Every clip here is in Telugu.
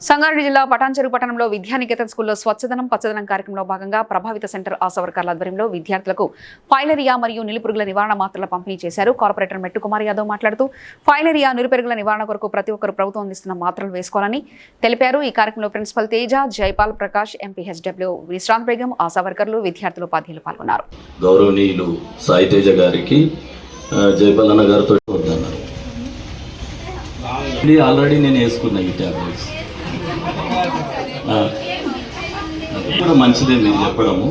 సంగారెడ్డి జిల్లా పటాన్చెరు పట్టణంలో విద్యానికేతన్ స్కూల్లో స్వచ్ఛదనం పచ్చదనం కార్యక్రమంలో భాగంగా ప్రభావిత సెంటర్ ఆశా వర్కర్ల ఆధ్వర్యంలో విద్యార్థులకు ఫైలేరియా మరియు నిలుపురుగుల నివారణ మాత్రల పంపిణీ చేశారు. కార్పొరేటర్ మెట్టు కుమార్ యాదవ్ మాట్లాడుతూ ఫైలేరియా నిలుపురుగుల నివారణ కొరకు ప్రతి ఒక్కరు ప్రభుత్వం అందిస్తున్న మాత్రలు వేసుకోవాలని తెలిపారు. ఈ కార్యక్రమంలో ప్రిన్సిపల్ తేజ, జైపాల్ ప్రకాష్, ఎంపీహెచ్డబ్ల్యూ విశ్రాంత్ బేగం, ఆశా వర్కర్లు, విద్యార్థులు, ఉపాధ్యాయులు పాల్గొన్నారు. గౌరవనీయులు సాయి తేజ గారికి జైపాల్ అన్న గారితో ఆల్రెడీ నేను వేసుకున్నా ఈ టాబ్లెట్స్ కూడా మంచిదే మీరు చెప్పడము.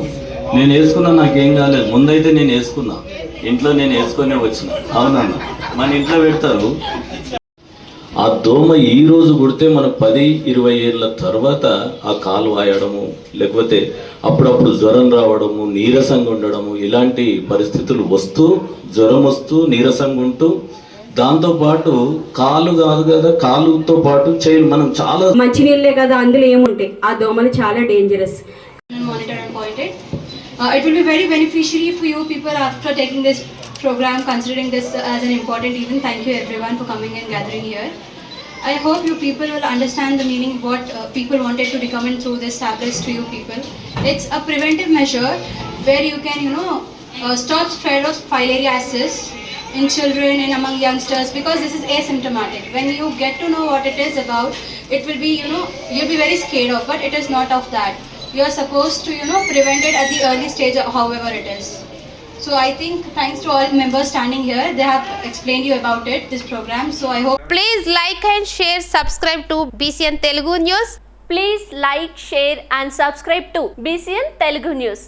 నేను వేసుకున్నా, నాకేం కాలేదు. ముందైతే నేను వేసుకున్నా, ఇంట్లో నేను వేసుకునే వచ్చిన. అవునన్నా మన ఇంట్లో పెడతారు. ఆ దోమ ఈ రోజు కుడితే మనకు 10-20 ఏళ్ళ తర్వాత ఆ కాలు వాయడము, లేకపోతే అప్పుడప్పుడు జ్వరం రావడము, నీరసంగా ఉండడము, ఇలాంటి పరిస్థితులు వస్తూ జ్వరం వస్తూ నీరసంగా ఉంటూ దాంతో పాటు కాలు కాదు కదా, కాలుతో పాటు చేయాలి. మనం చాలా మంచినీళ్ళే కదా, అందులో ఏముంటాయి, ఆ దోమలు చాలా dangerous. Monitored and pointed. It will be very beneficiary for you people after taking this program, considering this as an important event. Thank you everyone for coming and gathering here. I hope you people will understand the meaning what people wanted to recommend through this tablets to you people. It's a preventive measure where you can stop spread of filariasis in children and among youngsters, because this is asymptomatic. When you get to know what it is about, it will be you'll be very scared of, but it is not of that. You are supposed to prevent it at the early stage, however it is. So I think thanks to all members standing here, they have explained you about it, this program. So I hope please like and share, subscribe to BCN Telugu News. Please like, share and subscribe to BCN Telugu News.